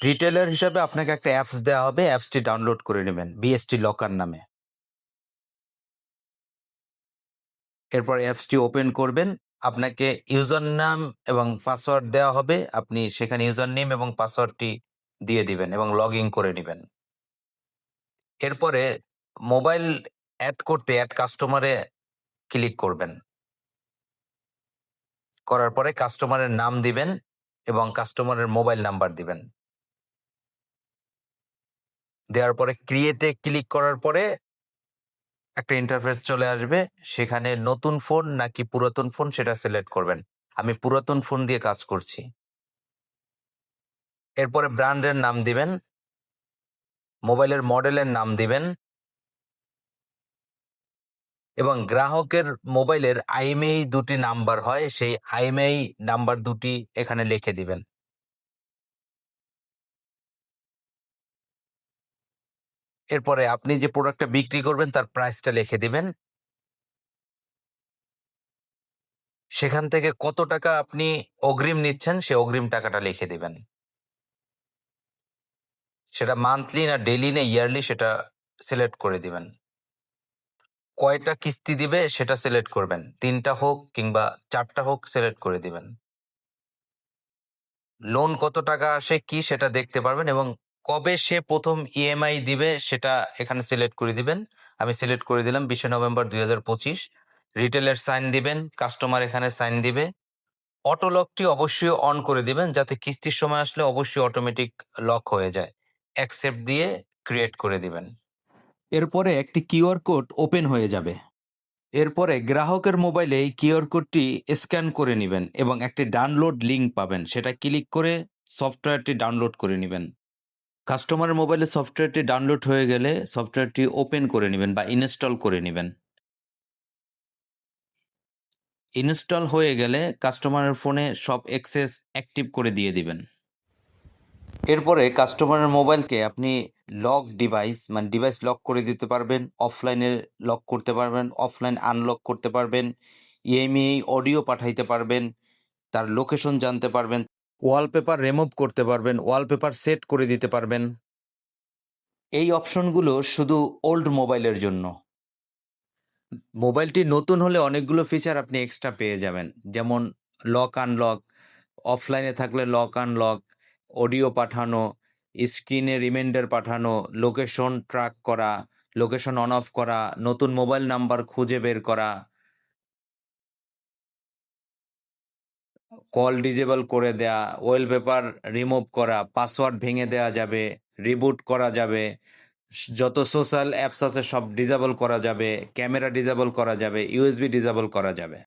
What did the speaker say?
Retailer হিসাবে আপনাকে একটা অ্যাপস দেওয়া হবে। অ্যাপসটি ডাউনলোড করে নেবেন বিএসটি লকার নামে। এরপর অ্যাপসটি ওপেন করবেন। আপনাকে ইউজার নাম এবং পাসওয়ার্ড দেওয়া হবে। আপনি সেখানে ইউজার নেম এবং পাসওয়ার্ডটি দিয়ে দিবেন এবং লগ ইন করে নেবেন। এরপরে মোবাইল অ্যাড করতে অ্যাড কাস্টমারে ক্লিক করবেন। করার পরে কাস্টমারের নাম দিবেন এবং কাস্টমারের মোবাইল নাম্বার দিবেন। দেওয়ার পরে ক্রিয়েটে ক্লিক করার পরে একটা ইন্টারফেস চলে আসবে। সেখানে নতুন ফোন নাকি পুরাতন ফোন সেটা সিলেক্ট করবেন। আমি পুরাতন ফোন দিয়ে কাজ করছি। এরপরে ব্র্যান্ডের নাম দিবেন, মোবাইলের মডেলের নাম দিবেন এবং গ্রাহকের মোবাইলের IMEI দুটি নাম্বার হয়, সেই IMEI নাম্বার দুটি এখানে লিখে দিবেন। এরপরে আপনি যে প্রোডাক্টটা বিক্রি করবেন তার প্রাইসটা লিখে দিবেন। সেখান থেকে কত টাকা আপনি অগ্রিম নিচ্ছেন সে অগ্রিম টাকাটা লিখে দিবেন। সেটা মান্থলি না ডেইলি না ইয়ারলি সেটা সিলেক্ট করে দিবেন। কয়টা কিস্তি দিবে সেটা সিলেক্ট করবেন। ৩টা হোক কিংবা ৪টা হোক সিলেক্ট করে দিবেন। লোন কত টাকা আসে কি সেটা দেখতে পারবেন এবং কবে সে প্রথম EMI দিবে সেটা এখানে সিলেক্ট করে দিবেন। আমি সিলেক্ট করে দিলাম ২০শে নভেম্বর ২০২৫। রিটেলের সাইন দিবেন, কাস্টমার এখানে সাইন দিবে। অটো লকটি অবশ্যই অন করে দিবেন যাতে কিস্তির সময় আসলে অবশ্যই অটোমেটিক লক হয়ে যায়। অ্যাকসেপ্ট দিয়ে ক্রিয়েট করে দিবেন। এরপরে একটি কিউআর কোড ওপেন হয়ে যাবে। এরপরে গ্রাহকের মোবাইলে এই কিউআর কোডটি স্ক্যান করে নিবেন এবং একটি ডাউনলোড লিঙ্ক পাবেন। সেটা ক্লিক করে সফটওয়্যারটি ডাউনলোড করে নিবেন। কাস্টমারের মোবাইলে সফটওয়্যারটি ডাউনলোড হয়ে গেলে সফটওয়্যারটি ওপেন করে নিবেন বা ইনস্টল করে নিবেন। ইনস্টল হয়ে গেলে কাস্টমারের ফোনে সব অ্যাক্সেস অ্যাক্টিভ করে দিয়ে দিবেন। এরপরে কাস্টমারের মোবাইলকে আপনি লক ডিভাইস মানে ডিভাইস লক করে দিতে পারবেন, অফলাইনে লক করতে পারবেন, অফলাইন আনলক করতে পারবেন, EMEI অডিও পাঠাইতে পারবেন, তার লোকেশন জানতে পারবেন, ওয়ালপেপার রিমুভ করতে পারবেন, ওয়ালপেপার সেট করে দিতে পারবেন। এই অপশনগুলো শুধু ওল্ড মোবাইলের জন্য। মোবাইলটি নতুন হলে অনেকগুলো ফিচার আপনি এক্সট্রা পেয়ে যাবেন। যেমন লক আনলক, অফলাইনে থাকলে লক আনলক, অডিও পাঠানো, স্ক্রিনে রিমাইন্ডার পাঠানো, লোকেশন ট্র্যাক করা, লোকেশন অন অফ করা, নতুন মোবাইল নাম্বার খুঁজে বের করা, কল ডিজেবল করে দেয়া, ওয়ালপেপার রিমুভ করা, পাসওয়ার্ড ভেঙে দেয়া যাবে, রিবুট করা যাবে, যত সোশ্যাল অ্যাপস আছে সব ডিসেবল করা যাবে, ক্যামেরা ডিসেবল করা যাবে, USB ডিসেবল করা যাবে।